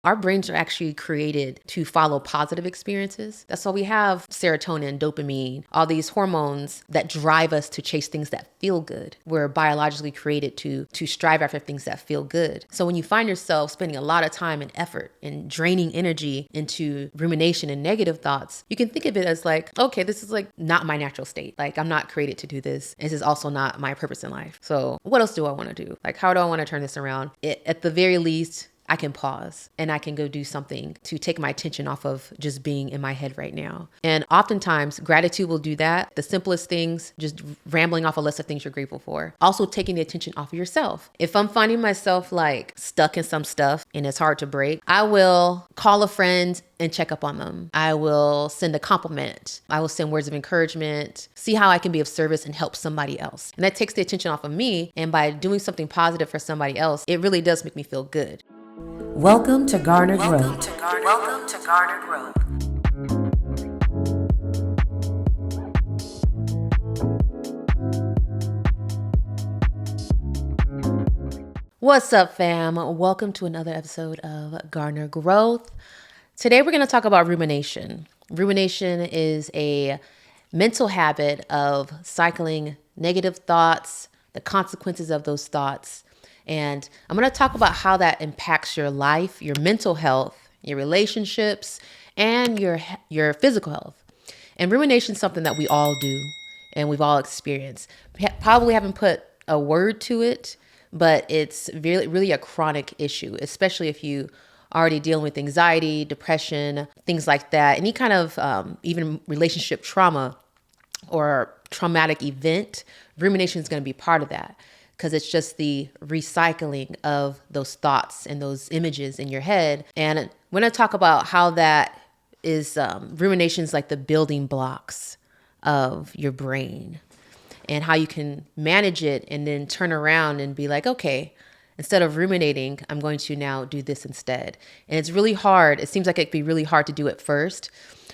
Our brains are actually created to follow positive experiences. That's why we have serotonin, dopamine, all these hormones that drive us to chase things that feel good. We're biologically created to strive after things that feel good. So when you find yourself spending a lot of time and effort and draining energy into rumination and negative thoughts, you can think of it as like, okay, this is like not my natural state. Like I'm not created to do this. This is also not my purpose in life. So what else do I want to do? Like how do I want to turn this around? At the very least, I can pause and I can go do something to take my attention off of just being in my head right now. And oftentimes gratitude will do that. The simplest things, just rambling off a list of things you're grateful for. Also taking the attention off of yourself. If I'm finding myself like stuck in some stuff and it's hard to break, I will call a friend and check up on them. I will send a compliment. I will send words of encouragement, see how I can be of service and help somebody else. And that takes the attention off of me. And by doing something positive for somebody else, it really does make me feel good. Welcome to Garner Growth. Welcome to Garner Growth. What's up, fam? Welcome to another episode of Garner Growth. Today we're going to talk about rumination. Rumination is a mental habit of cycling negative thoughts, the consequences of those thoughts. And I'm going to talk about how that impacts your life, your mental health, your relationships, and your physical health. And rumination is something that we all do and we've all experienced. Probably haven't put a word to it, but it's really a chronic issue, especially if you already dealing with anxiety, depression, things like that. Any kind of even relationship trauma or traumatic event, rumination is going to be part of that. Because it's just the recycling of those thoughts and those images in your head. And when I talk about how that is, rumination is like the building blocks of your brain and how you can manage it and then turn around and be like, okay, instead of ruminating, I'm going to now do this instead. And it's really hard. It seems like it'd be really hard to do it first.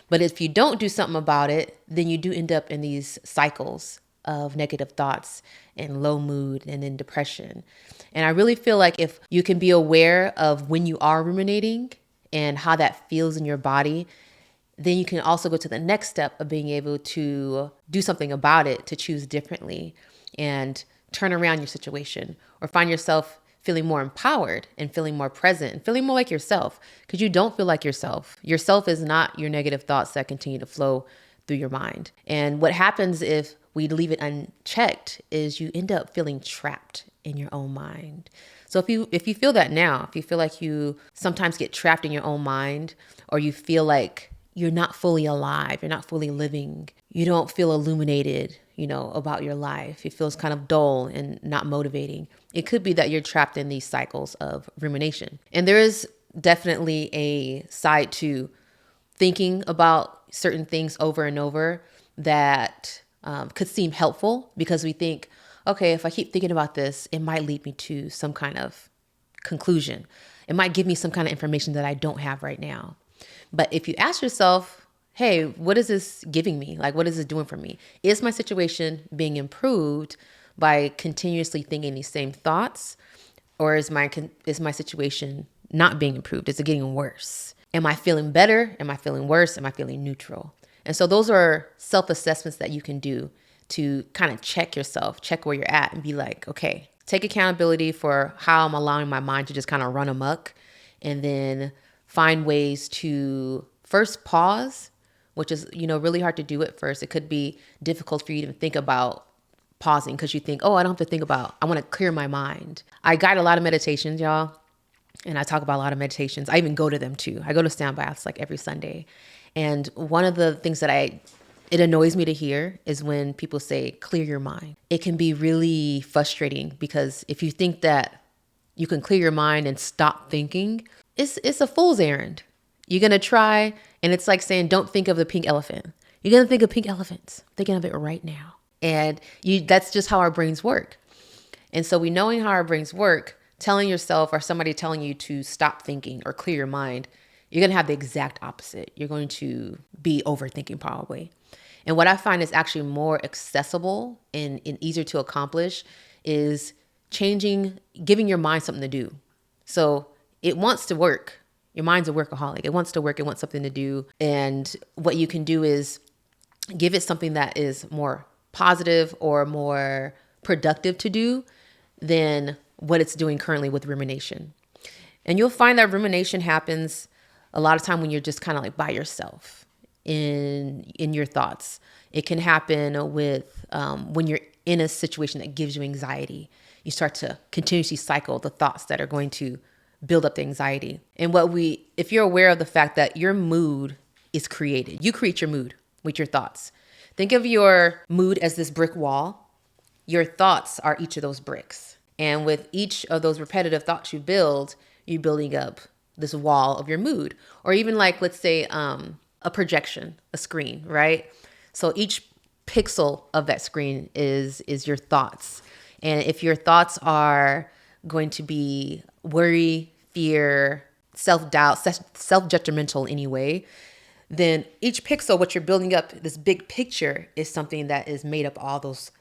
But if you don't do something about it, then you do end up in these cycles of negative thoughts and low mood and then depression. And I really feel like if you can be aware of when you are ruminating and how that feels in your body, then you can also go to the next step of being able to do something about it, to choose differently and turn around your situation or find yourself feeling more empowered and feeling more present and feeling more like yourself, because you don't feel like yourself. Yourself is not your negative thoughts that continue to flow through your mind. And what happens if we leave it unchecked is you end up feeling trapped in your own mind. So if you feel that now, if you feel like you sometimes get trapped in your own mind, or you feel like you're not fully alive, you're not fully living, you don't feel illuminated, about your life, it feels kind of dull and not motivating, it could be that you're trapped in these cycles of rumination. And there is definitely a side to thinking about certain things over and over that could seem helpful, because we think, okay, if I keep thinking about this, it might lead me to some kind of conclusion. It might give me some kind of information that I don't have right now. But if you ask yourself, hey, what is this giving me? Like, what is this doing for me? Is my situation being improved by continuously thinking these same thoughts? Or is my situation not being improved? Is it getting worse? Am I feeling better? Am I feeling worse? Am I feeling neutral? And so those are self-assessments that you can do to kind of check yourself, check where you're at and be like, okay, take accountability for how I'm allowing my mind to just kind of run amok, and then find ways to first pause, which is, really hard to do at first. It could be difficult for you to think about pausing because you think, oh, I don't have to think about, I want to clear my mind. I guide a lot of meditations, y'all. And I talk about a lot of meditations. I even go to them too. I go to sound baths like every Sunday. And one of the things that it annoys me to hear is when people say, clear your mind. It can be really frustrating, because if you think that you can clear your mind and stop thinking, it's a fool's errand. You're going to try, and it's like saying, don't think of the pink elephant. You're going to think of pink elephants, thinking of it right now. And that's just how our brains work. And so knowing how our brains work, telling yourself or somebody telling you to stop thinking or clear your mind, you're going to have the exact opposite. You're going to be overthinking probably. And what I find is actually more accessible and easier to accomplish is giving your mind something to do. So it wants to work. Your mind's a workaholic. It wants to work. It wants something to do. And what you can do is give it something that is more positive or more productive to do than what it's doing currently with rumination. And you'll find that rumination happens a lot of time when you're just kind of like by yourself in your thoughts. It can happen with when you're in a situation that gives you anxiety. You start to continuously cycle the thoughts that are going to build up the anxiety. And if you're aware of the fact that your mood is created, you create your mood with your thoughts. Think of your mood as this brick wall. Your thoughts are each of those bricks. And with each of those repetitive thoughts you build, you're building up this wall of your mood. Or even like, let's say, a projection, a screen, right? So each pixel of that screen is your thoughts. And if your thoughts are going to be worry, fear, self-doubt, self-judgmental anyway, then each pixel, what you're building up, this big picture, is something that is made up of all those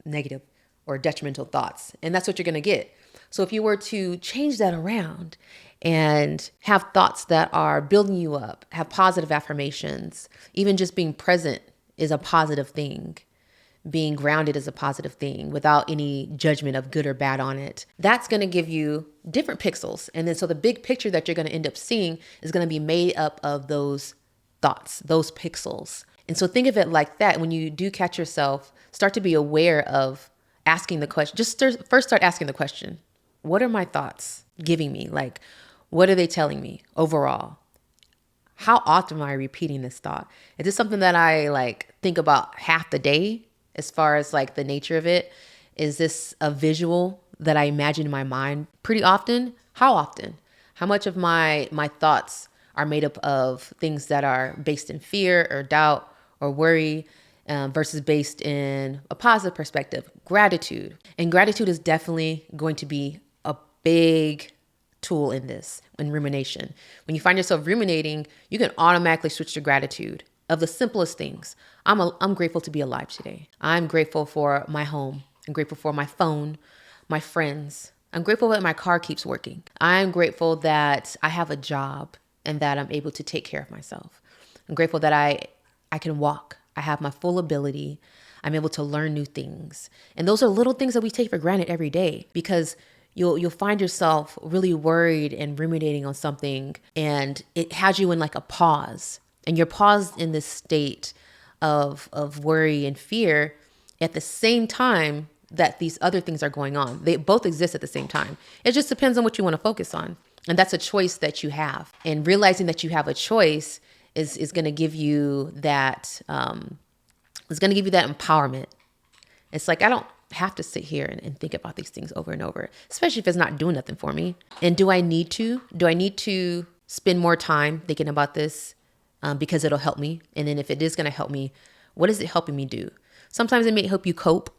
negative or detrimental thoughts. And that's what you're going to get. So if you were to change that around and have thoughts that are building you up, have positive affirmations, even just being present is a positive thing. Being grounded is a positive thing without any judgment of good or bad on it. That's going to give you different pixels. And then so the big picture that you're going to end up seeing is going to be made up of those thoughts, those pixels. And so think of it like that. When you do catch yourself, start to be aware of asking the question. First start asking the question, what are my thoughts giving me? Like, what are they telling me overall? How often am I repeating this thought? Is this something that I like think about half the day as far as like the nature of it? Is this a visual that I imagine in my mind pretty often? How often? How much of my thoughts are made up of things that are based in fear or doubt or worry versus based in a positive perspective, gratitude. And gratitude is definitely going to be a big tool in this, in rumination. When you find yourself ruminating, you can automatically switch to gratitude of the simplest things. I'm grateful to be alive today. I'm grateful for my home. I'm grateful for my phone, my friends. I'm grateful that my car keeps working. I'm grateful that I have a job and that I'm able to take care of myself. I'm grateful that I can walk. I have my full ability. I'm able to learn new things. And those are little things that we take for granted every day because you'll find yourself really worried and ruminating on something, and it has you in like a pause. And you're paused in this state of worry and fear at the same time that these other things are going on. They both exist at the same time. It just depends on what you want to focus on. And that's a choice that you have. And realizing that you have a choice is going to give you that, empowerment. It's like, I don't have to sit here and think about these things over and over, especially if it's not doing nothing for me. And do I need to spend more time thinking about this because it'll help me? And then if it is going to help me, what is it helping me do? Sometimes it may help you cope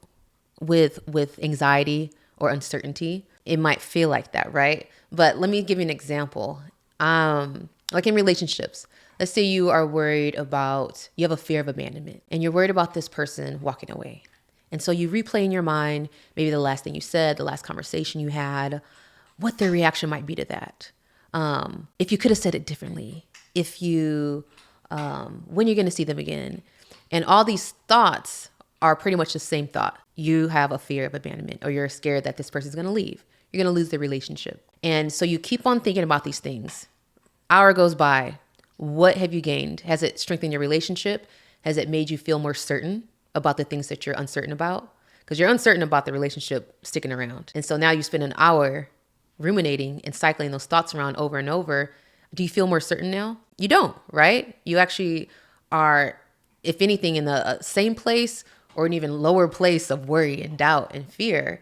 with anxiety or uncertainty. It might feel like that, right? But let me give you an example. Like in relationships, let's say you have a fear of abandonment and you're worried about this person walking away. And so you replay in your mind, maybe the last thing you said, the last conversation you had, what their reaction might be to that. If you could have said it differently, when you're going to see them again. And all these thoughts are pretty much the same thought. You have a fear of abandonment, or you're scared that this person's going to leave. You're going to lose the relationship. And so you keep on thinking about these things. Hour goes by. What have you gained? Has it strengthened your relationship? Has it made you feel more certain about the things that you're uncertain about? Because you're uncertain about the relationship sticking around. And so now you spend an hour ruminating and cycling those thoughts around over and over. Do you feel more certain now? You don't, right? You actually are, if anything, in the same place or an even lower place of worry and doubt and fear.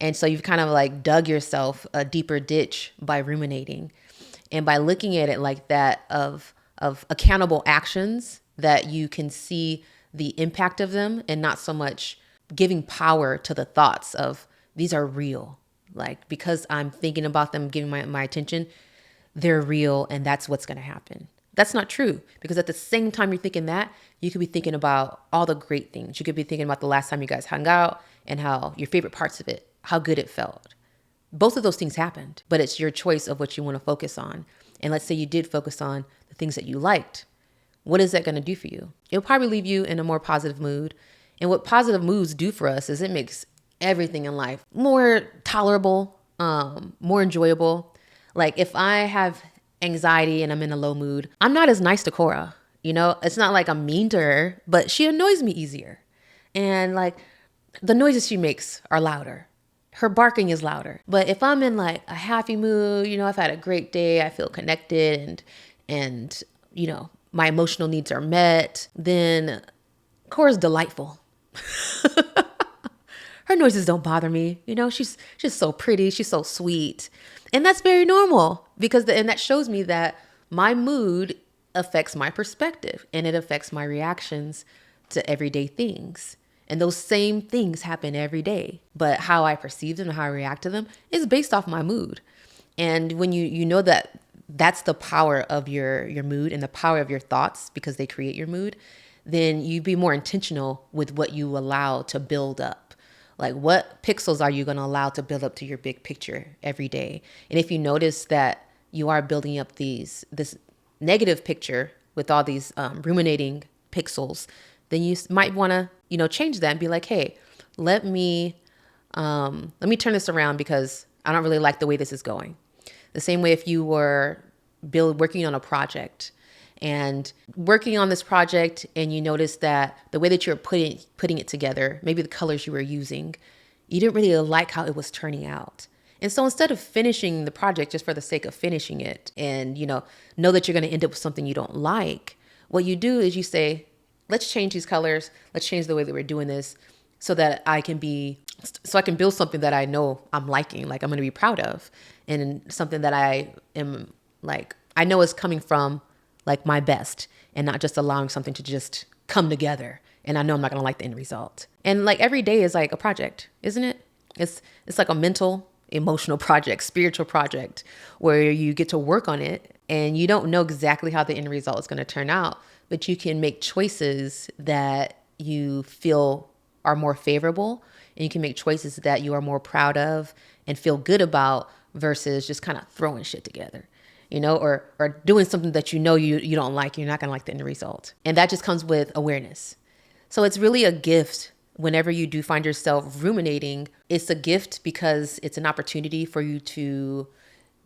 And so you've kind of like dug yourself a deeper ditch by ruminating. And by looking at it like that of accountable actions that you can see the impact of them, and not so much giving power to the thoughts of these are real. Like, because I'm thinking about them, giving my attention, they're real and that's what's going to happen. That's not true, because at the same time you're thinking that, you could be thinking about all the great things. You could be thinking about the last time you guys hung out and how your favorite parts of it, how good it felt. Both of those things happened, but it's your choice of what you want to focus on. And let's say you did focus on the things that you liked. What is that going to do for you? It'll probably leave you in a more positive mood. And what positive moods do for us is it makes everything in life more tolerable, more enjoyable. Like if I have anxiety and I'm in a low mood, I'm not as nice to Cora. It's not like I'm mean to her, but she annoys me easier. And like the noises she makes are louder. Her barking is louder. But if I'm in like a happy mood, I've had a great day, I feel connected and my emotional needs are met, then Cora's delightful. Her noises don't bother me. She's so pretty. She's so sweet. And that's very normal and that shows me that my mood affects my perspective and it affects my reactions to everyday things. And those same things happen every day. But how I perceive them and how I react to them is based off my mood. And when you know that that's the power of your mood and the power of your thoughts because they create your mood, then you be more intentional with what you allow to build up. Like what pixels are you going to allow to build up to your big picture every day? And if you notice that you are building up this negative picture with all these ruminating pixels, then you might want to, change that and be like, hey, let me turn this around because I don't really like the way this is going. The same way if you were working on a project and working on this project and you notice that the way that you're putting it together, maybe the colors you were using, you didn't really like how it was turning out. And so instead of finishing the project just for the sake of finishing it and, know that you're going to end up with something you don't like, what you do is you say, let's change these colors. Let's change the way that we're doing this so I can build something that I know I'm liking, like I'm going to be proud of, and something that I am like, I know is coming from like my best and not just allowing something to just come together. And I know I'm not going to like the end result. And like every day is like a project, isn't it? It's like a mental, emotional project, spiritual project where you get to work on it and you don't know exactly how the end result is going to turn out, but you can make choices that you feel are more favorable and you can make choices that you are more proud of and feel good about versus just kind of throwing shit together, or doing something that you don't like, you're not going to like the end result. And that just comes with awareness. So it's really a gift whenever you do find yourself ruminating. It's a gift because it's an opportunity for you to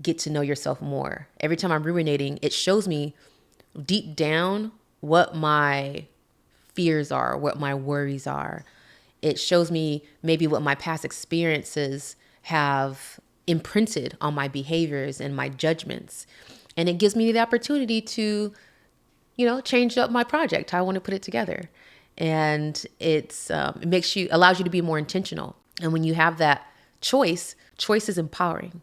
get to know yourself more. Every time I'm ruminating, it shows me deep down what my fears are, what my worries are. It shows me maybe what my past experiences have imprinted on my behaviors and my judgments. And it gives me the opportunity to, change up my project, how I want to put it together. And it allows you to be more intentional. And when you have that choice is empowering.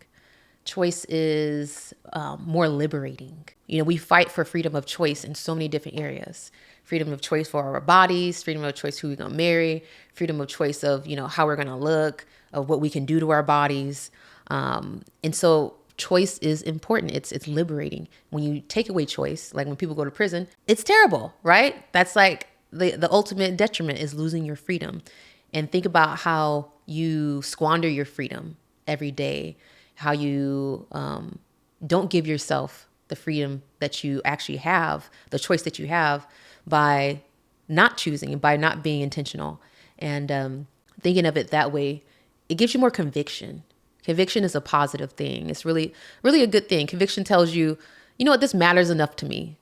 Choice is more liberating. We fight for freedom of choice in so many different areas. Freedom of choice for our bodies, freedom of choice who we're going to marry, freedom of choice of, how we're going to look, of what we can do to our bodies. And so choice is important. It's liberating. When you take away choice, like when people go to prison, it's terrible, right? That's like the ultimate detriment is losing your freedom. And think about how you squander your freedom every day, how you don't give yourself the freedom that you actually have, the choice that you have by not choosing, by not being intentional. And thinking of it that way, it gives you more conviction. Conviction is a positive thing. It's really, really a good thing. Conviction tells you, what, this matters enough to me.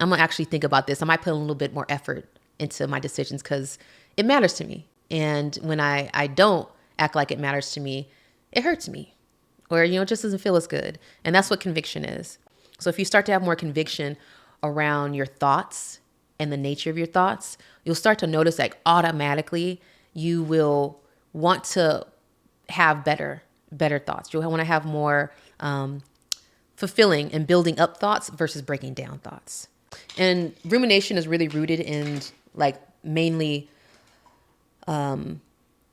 I'm going to actually think about this. I might put a little bit more effort into my decisions because it matters to me. And when I don't act like it matters to me, it hurts me. Or, it just doesn't feel as good. And that's what conviction is. So if you start to have more conviction around your thoughts and the nature of your thoughts, you'll start to notice like automatically you will want to have better thoughts. You'll want to have more fulfilling and building up thoughts versus breaking down thoughts. And rumination is really rooted in like mainly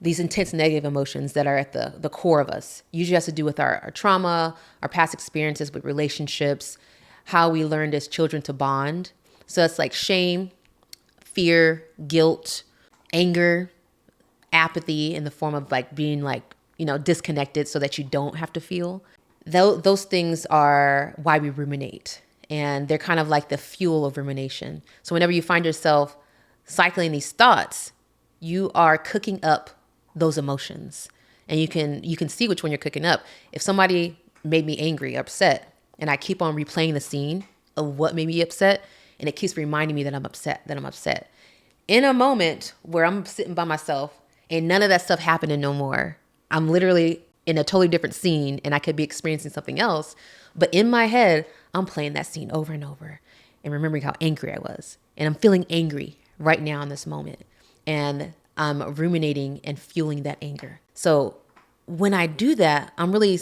these intense negative emotions that are at the core of us. Usually has to do with our trauma, our past experiences with relationships, how we learned as children to bond. So it's like shame, fear, guilt, anger, apathy in the form of like being like, disconnected so that you don't have to feel. those things are why we ruminate. And they're kind of like the fuel of rumination. So whenever you find yourself cycling these thoughts, you are cooking up those emotions. And you can see which one you're cooking up. If somebody made me angry, upset, and I keep on replaying the scene of what made me upset, and it keeps reminding me that I'm upset. In a moment where I'm sitting by myself and none of that stuff happening no more, I'm literally in a totally different scene and I could be experiencing something else. But in my head, I'm playing that scene over and over and remembering how angry I was. And I'm feeling angry right now in this moment. And I'm ruminating and fueling that anger. So when I do that, I'm really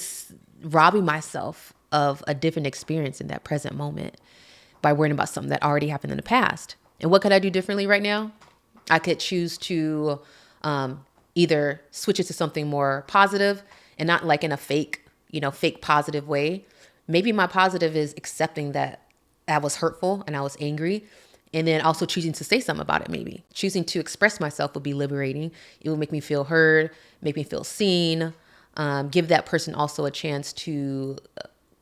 robbing myself of a different experience in that present moment by worrying about something that already happened in the past. And what could I do differently right now? I could choose to either switch it to something more positive and not like in a fake positive way. Maybe my positive is accepting that I was hurtful and I was angry, and then also choosing to say something about it. Maybe choosing to express myself would be liberating. It would make me feel heard, make me feel seen, give that person also a chance to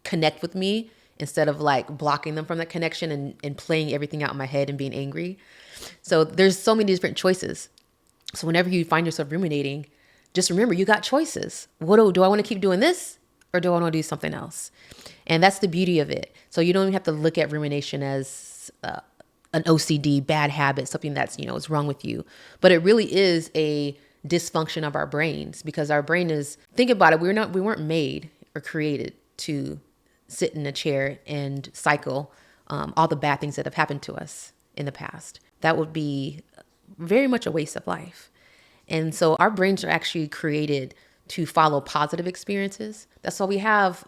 connect with me instead of like blocking them from that connection and playing everything out in my head and being angry. So there's so many different choices. So whenever you find yourself ruminating, just remember you got choices. What do I want to keep doing this, or do I want to do something else? And that's the beauty of it. So you don't even have to look at rumination as an OCD, bad habit, something that's, is wrong with you. But it really is a dysfunction of our brains, because our brain is, think about it, we weren't made or created to sit in a chair and cycle all the bad things that have happened to us in the past. That would be very much a waste of life. And so our brains are actually created to follow positive experiences. That's why we have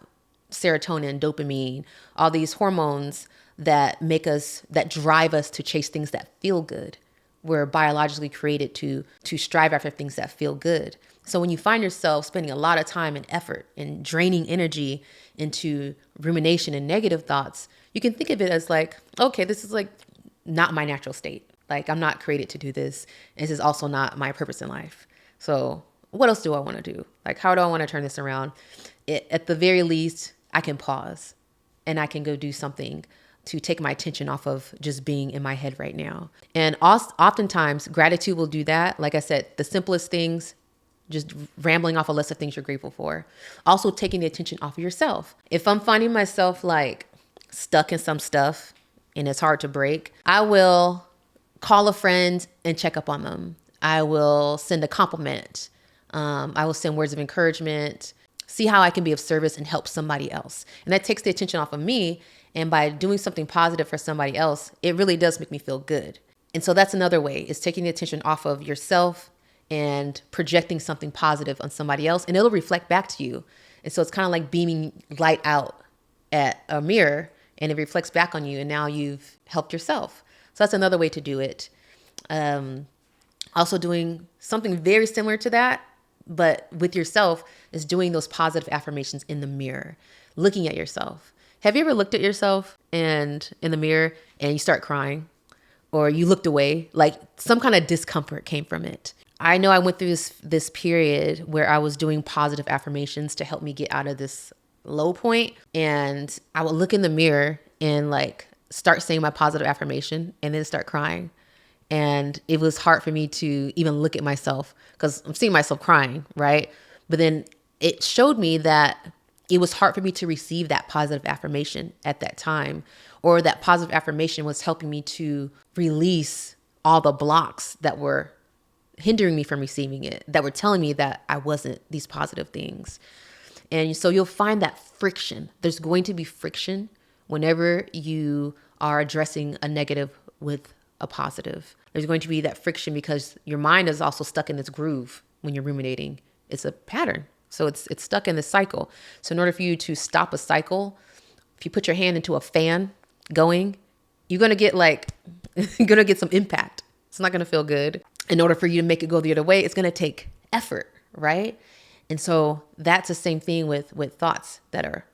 serotonin, dopamine, all these hormones that drive us to chase things that feel good. We're biologically created to strive after things that feel good. So when you find yourself spending a lot of time and effort and draining energy into rumination and negative thoughts, you can think of it as like, okay, this is like not my natural state. Like, I'm not created to do this. This is also not my purpose in life. So what else do I want to do? Like, how do I want to turn this around? At the very least, I can pause and I can go do something to take my attention off of just being in my head right now. And oftentimes gratitude will do that. Like I said, the simplest things, just rambling off a list of things you're grateful for. Also taking the attention off of yourself. If I'm finding myself like stuck in some stuff and it's hard to break, I will call a friend and check up on them. I will send a compliment. I will send words of encouragement, see how I can be of service and help somebody else. And that takes the attention off of me. And by doing something positive for somebody else, it really does make me feel good. And so that's another way, is taking the attention off of yourself and projecting something positive on somebody else, and it'll reflect back to you. And so it's kind of like beaming light out at a mirror, and it reflects back on you, and now you've helped yourself. So that's another way to do it. Also doing something very similar to that, but with yourself, is doing those positive affirmations in the mirror, looking at yourself. Have you ever looked at yourself and in the mirror and you start crying, or you looked away, like some kind of discomfort came from it? I know I went through this period where I was doing positive affirmations to help me get out of this low point. And I would look in the mirror and like start saying my positive affirmation and then start crying. And it was hard for me to even look at myself because I'm seeing myself crying, right? But then it showed me that it was hard for me to receive that positive affirmation at that time, or that positive affirmation was helping me to release all the blocks that were hindering me from receiving it, that were telling me that I wasn't these positive things. And so you'll find that friction. There's going to be friction whenever you are addressing a negative with a positive. There's going to be that friction because your mind is also stuck in this groove when you're ruminating. It's a pattern. So it's stuck in this cycle. So in order for you to stop a cycle, if you put your hand into a fan going, you're going to get you're going to get some impact. It's not going to feel good. In order for you to make it go the other way, it's going to take effort, right? And so that's the same thing with thoughts that are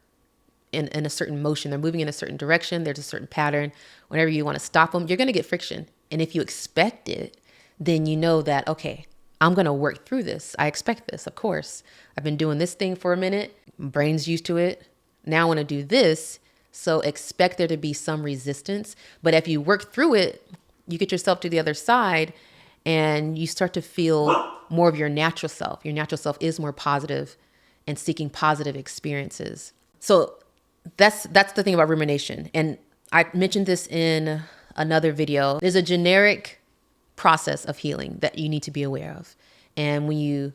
in a certain motion. They're moving in a certain direction. There's a certain pattern. Whenever you want to stop them, you're going to get friction. And if you expect it, then you know that, okay, I'm going to work through this. I expect this, of course. I've been doing this thing for a minute. My brain's used to it. now I want to do this. So expect there to be some resistance. But if you work through it, you get yourself to the other side and you start to feel more of your natural self. Your natural self is more positive and seeking positive experiences. So that's the thing about rumination. And I mentioned this in another video. There's a generic process of healing that you need to be aware of. And when you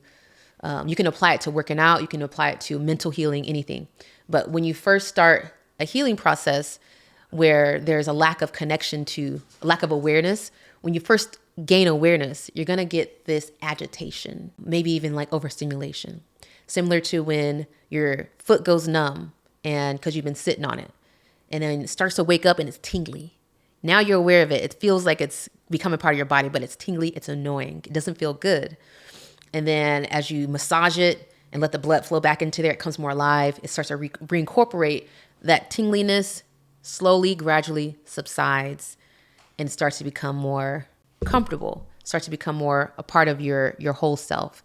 can apply it to working out, you can apply it to mental healing, anything. But when you first start a healing process where there's a lack of connection to a lack of awareness, when you first gain awareness, you're going to get this agitation, maybe even like overstimulation, similar to when your foot goes numb and because you've been sitting on it, and then it starts to wake up and it's tingly. Now you're aware of it. It feels like it's becoming part of your body, but it's tingly. It's annoying. It doesn't feel good. And then as you massage it and let the blood flow back into there, it comes more alive. It starts to reincorporate. That tingliness slowly, gradually subsides and starts to become more comfortable, starts to become more a part of your whole self.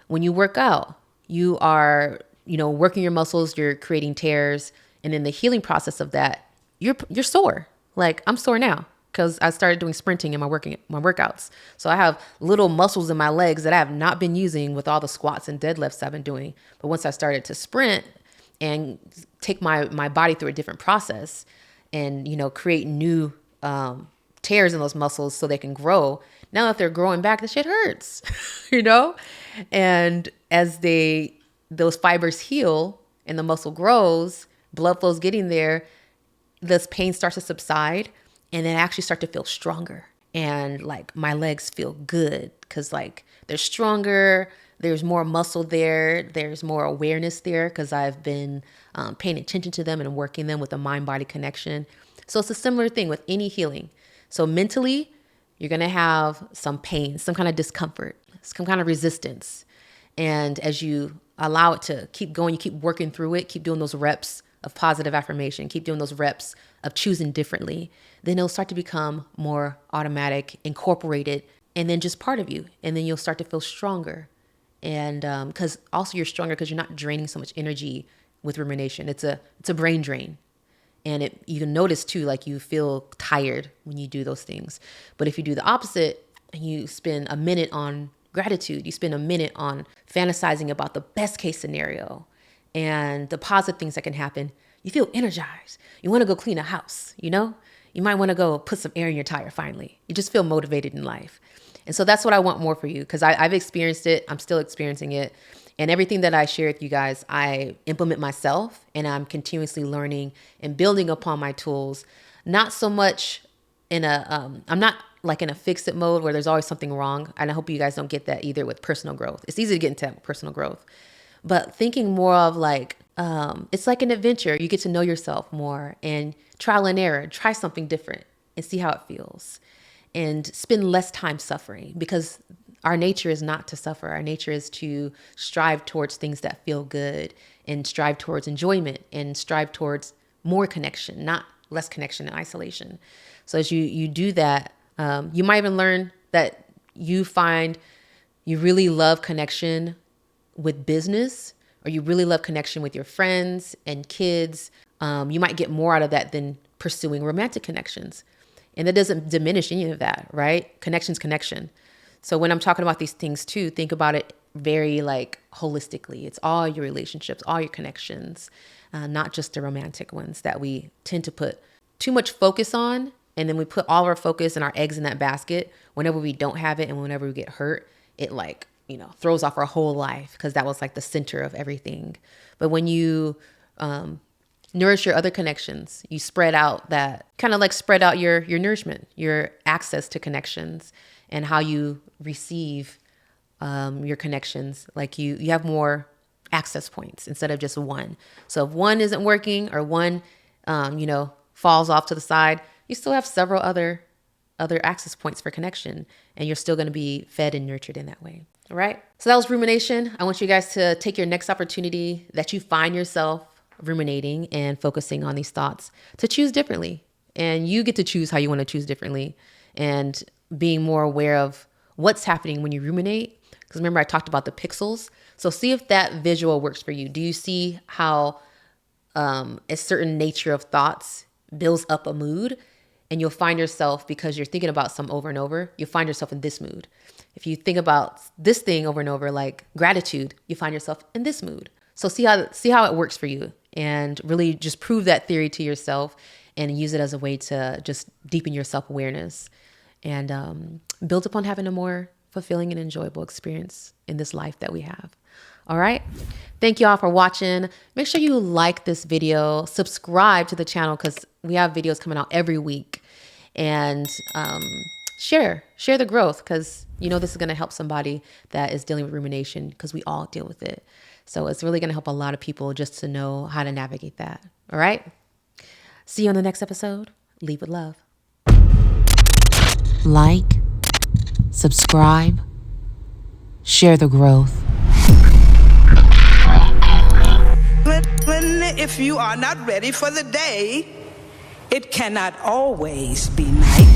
When you work out, you are, working your muscles, you're creating tears. And in the healing process of that, you're sore. Like I'm sore now because I started doing sprinting in my workouts. So I have little muscles in my legs that I have not been using with all the squats and deadlifts I've been doing. But once I started to sprint and take my body through a different process and, create new tears in those muscles so they can grow. Now that they're growing back, the shit hurts, And as those fibers heal and the muscle grows, blood flow's getting there, this pain starts to subside and then I actually start to feel stronger. And like my legs feel good because like they're stronger. There's more muscle there. There's more awareness there because I've been paying attention to them and working them with a mind-body connection. So it's a similar thing with any healing. So mentally, you're going to have some pain, some kind of discomfort, some kind of resistance. And as you allow it to keep going, you keep working through it, keep doing those reps of positive affirmation, keep doing those reps of choosing differently, then it'll start to become more automatic, incorporated, and then just part of you. And then you'll start to feel stronger. And because also you're stronger because you're not draining so much energy with rumination. It's a brain drain. And you can notice too, like you feel tired when you do those things. But if you do the opposite and you spend a minute on gratitude, you spend a minute on fantasizing about the best case scenario and the positive things that can happen, you feel energized. You want to go clean a house, You might want to go put some air in your tire finally. You just feel motivated in life. And so that's what I want more for you because I've experienced it. I'm still experiencing it. And everything that I share with you guys, I implement myself and I'm continuously learning and building upon my tools. Not so much I'm not like in a fix it mode where there's always something wrong. And I hope you guys don't get that either with personal growth. It's easy to get into personal growth, but thinking more of like, it's like an adventure. You get to know yourself more and trial and error, try something different and see how it feels and spend less time suffering because our nature is not to suffer. Our nature is to strive towards things that feel good and strive towards enjoyment and strive towards more connection, not less connection and isolation. So as you do that, you might even learn that you find you really love connection with business or you really love connection with your friends and kids. You might get more out of that than pursuing romantic connections. And that doesn't diminish any of that, right? Connection's connection. So when I'm talking about these things too, think about it very like holistically. It's all your relationships, all your connections, not just the romantic ones that we tend to put too much focus on. And then we put all our focus and our eggs in that basket. Whenever we don't have it and whenever we get hurt, it throws off our whole life because that was like the center of everything. But when you nourish your other connections, you spread out your nourishment, your access to connections and how you receive your connections. Like you have more access points instead of just one. So if one isn't working or one, falls off to the side, you still have several other access points for connection and you're still going to be fed and nurtured in that way. All right. So that was rumination. I want you guys to take your next opportunity that you find yourself ruminating and focusing on these thoughts to choose differently. And you get to choose how you want to choose differently and being more aware of what's happening when you ruminate. Because remember, I talked about the pixels. So see if that visual works for you. Do you see how a certain nature of thoughts builds up a mood, and you'll find yourself, because you're thinking about some over and over, you'll find yourself in this mood. If you think about this thing over and over, like gratitude, you find yourself in this mood. So see how it works for you, and really just prove that theory to yourself and use it as a way to just deepen your self-awareness and build upon having a more fulfilling and enjoyable experience in this life that we have. All right. Thank you all for watching. Make sure you like this video, subscribe to the channel because we have videos coming out every week, and share the growth, because this is going to help somebody that is dealing with rumination, because we all deal with it. So it's really going to help a lot of people just to know how to navigate that. All right. See you on the next episode. Lead with love. Like, subscribe, share the growth. If you are not ready for the day, it cannot always be night.